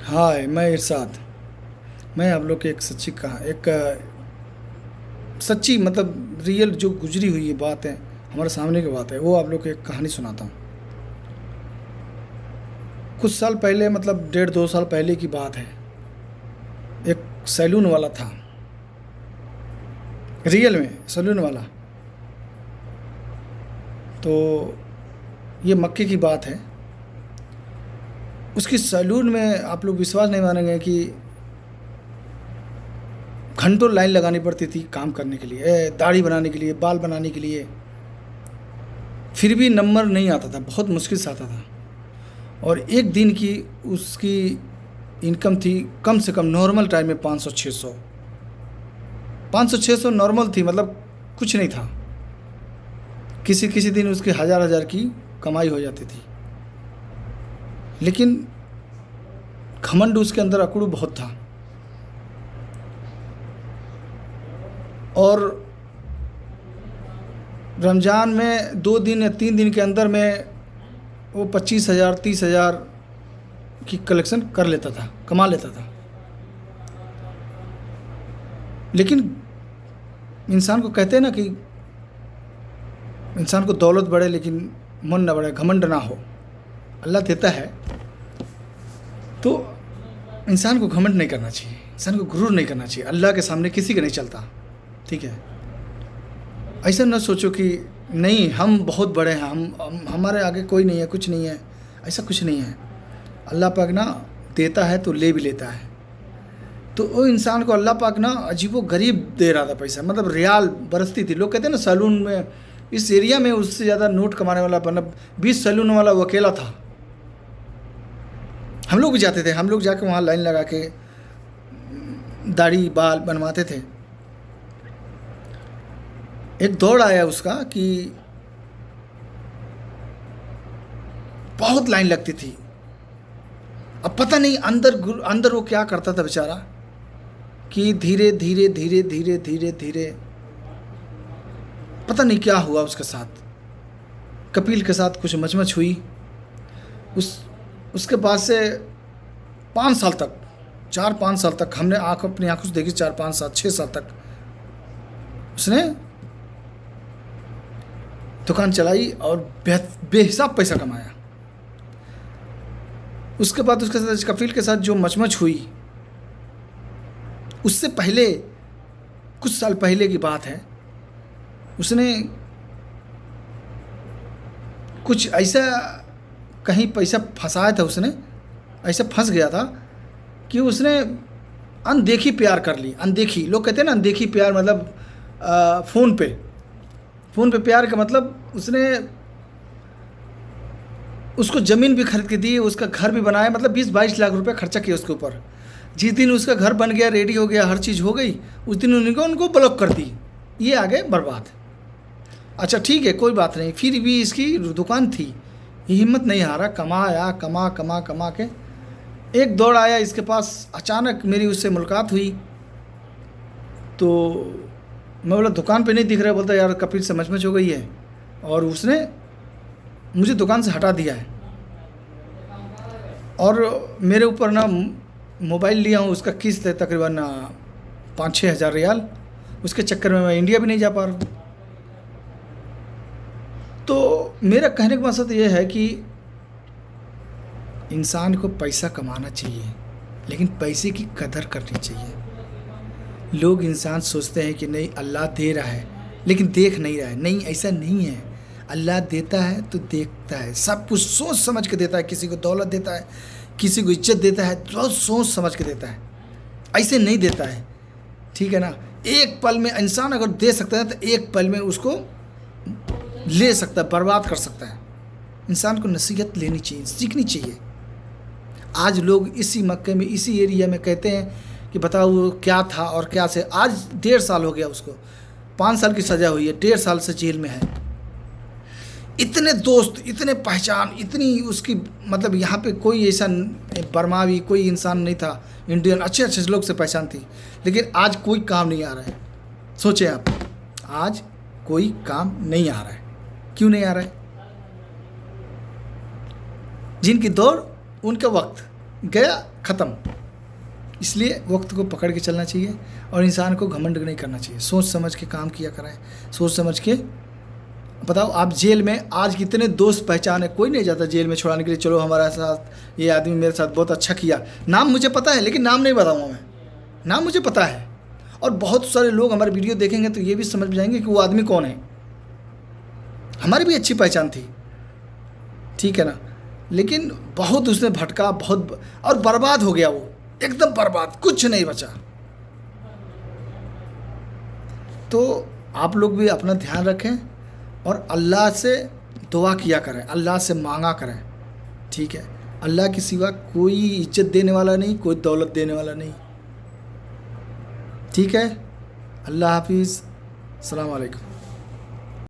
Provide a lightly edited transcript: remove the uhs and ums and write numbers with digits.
हाय, मैं इरशाद। मैं आप लोग की एक सच्ची मतलब रियल जो गुजरी हुई बात है, हमारे सामने की बात है, वो आप लोग को एक कहानी सुनाता हूँ। कुछ साल पहले मतलब 1.5-2 साल पहले की बात है। एक सैलून वाला था, रियल में सैलून वाला। तो ये मक्के की बात है। उसकी सैलून में आप लोग विश्वास नहीं मानेंगे कि घंटों लाइन लगानी पड़ती थी काम करने के लिए, दाढ़ी बनाने के लिए, बाल बनाने के लिए। फिर भी नंबर नहीं आता था, बहुत मुश्किल से आता था। और एक दिन की उसकी इनकम थी कम से कम नॉर्मल टाइम में 500-600, 500-600 नॉर्मल थी, मतलब कुछ नहीं था। किसी किसी दिन उसकी हज़ार हज़ार की कमाई हो जाती थी। लेकिन घमंड उसके अंदर अकड़ू बहुत था। और रमज़ान में 2 दिन या 3 दिन के अंदर में वो 25,000 30,000 की कलेक्शन कर लेता था, कमा लेता था। लेकिन इंसान को कहते हैं ना कि इंसान को दौलत बढ़े लेकिन मन ना बढ़े, घमंड ना हो। अल्लाह देता है तो इंसान को घमंड नहीं करना चाहिए, इंसान को गुरूर नहीं करना चाहिए। अल्लाह के सामने किसी का नहीं चलता, ठीक है। ऐसा न सोचो कि नहीं हम बहुत बड़े हैं, हमारे आगे कोई नहीं है, कुछ नहीं है। ऐसा कुछ नहीं है। अल्लाह पाक ना देता है तो ले भी लेता है। तो वो इंसान को अल्लाह पाक ना अजीबो गरीब दे रहा था पैसा, मतलब रियाल बरसती थी। लोग कहते हैं ना सैलून में, इस एरिया में उससे ज़्यादा नोट कमाने वाला मतलब 20 सैलून वाला वो अकेला था। हम लोग भी जाते थे, हम लोग जाके वहाँ लाइन लगा के दाढ़ी बाल बनवाते थे। एक दौड़ आया उसका कि बहुत लाइन लगती थी। अब पता नहीं अंदर अंदर वो क्या करता था बेचारा कि धीरे धीरे धीरे धीरे धीरे धीरे पता नहीं क्या हुआ उसके साथ। कपिल के साथ कुछ मचमच हुई। उसके बाद से 5 साल तक, 4-5 साल तक हमने अपनी आंखों से देखी, 4-5 7 6 साल तक उसने दुकान चलाई और बेहिसाब पैसा कमाया। उसके बाद उसके साथ कपिल के साथ जो मचमच हुई, उससे पहले कुछ साल पहले की बात है, उसने कुछ ऐसा कहीं पैसा फंसाया था। उसने ऐसा फंस गया था कि उसने अनदेखी प्यार कर ली। अनदेखी, लोग कहते हैं ना अनदेखी प्यार, मतलब फ़ोन पे प्यार का मतलब उसने उसको ज़मीन भी खरीद के दी, उसका घर भी बनाया, मतलब 20-22 लाख रुपए खर्चा किया उसके ऊपर। जिस दिन उसका घर बन गया, रेडी हो गया, हर चीज़ हो गई, उस दिन उनको ब्लॉक कर दी। ये आगे बर्बाद। अच्छा ठीक है, कोई बात नहीं। फिर भी इसकी दुकान थी, ये हिम्मत नहीं हारा, कमाया, कमा कमा कमा के एक दौड़ आया इसके पास। अचानक मेरी उससे मुलाकात हुई तो मैं बोला दुकान पे नहीं दिख रहा। बोलता यार कपिल से मचमच हो गई है, और उसने मुझे दुकान से हटा दिया है। और मेरे ऊपर ना मोबाइल लिया हूँ, उसका किस्त है तकरीबन 5-6 हज़ार रियाल। उसके चक्कर में मैं इंडिया भी नहीं जा पा रहा हूँ। तो मेरा कहने का मकसद ये है कि इंसान को पैसा कमाना चाहिए, लेकिन पैसे की कदर करनी चाहिए। लोग इंसान सोचते हैं कि नहीं अल्लाह दे रहा है, लेकिन देख नहीं रहा है। नहीं, ऐसा नहीं है। अल्लाह देता है तो देखता है, सब कुछ सोच समझ के देता है। किसी को दौलत देता है, किसी को इज्जत देता है, तो सोच समझ के देता है, ऐसे नहीं देता है, ठीक है ना। एक पल में इंसान अगर दे सकता है तो एक पल में उसको ले सकता है, बर्बाद कर सकता है। इंसान को नसीहत लेनी चाहिए, सीखनी चाहिए। आज लोग इसी मक्के में, इसी एरिया में कहते हैं कि बताओ वो क्या था और क्या से। आज 1.5 साल हो गया उसको, 5 साल की सज़ा हुई है, 1.5 साल से जेल में है। इतने दोस्त, इतने पहचान, इतनी उसकी, मतलब यहाँ पे कोई ऐसा बर्मावी कोई इंसान नहीं था, इंडियन अच्छे अच्छे लोग से पहचान थी। लेकिन आज कोई काम नहीं आ रहा है। सोचें आप, आज कोई काम नहीं आ रहा है। क्यों नहीं आ रहा है? जिनकी दौड़ उनका वक्त, गया, ख़त्म। इसलिए वक्त को पकड़ के चलना चाहिए और इंसान को घमंड नहीं करना चाहिए, सोच समझ के काम किया करें, सोच समझ के। बताओ आप जेल में आज कितने दोस्त पहचान है, कोई नहीं जाता जेल में छुड़ाने के लिए, चलो हमारा साथ ये आदमी मेरे साथ बहुत अच्छा किया। नाम मुझे पता है लेकिन नाम नहीं बताऊँगा मैं, नाम मुझे पता है। और बहुत सारे लोग हमारे वीडियो देखेंगे तो ये भी समझ जाएंगे कि वो आदमी कौन है। हमारी भी अच्छी पहचान थी, ठीक है ना, लेकिन बहुत उसने भटका, बहुत, और बर्बाद हो गया वो, एकदम बर्बाद, कुछ नहीं बचा। तो आप लोग भी अपना ध्यान रखें और अल्लाह से दुआ किया करें, अल्लाह से मांगा करें, ठीक है। अल्लाह के सिवा कोई इज्जत देने वाला नहीं, कोई दौलत देने वाला नहीं, ठीक है। अल्लाह हाफिज़, अस्सलाम वालेकुम।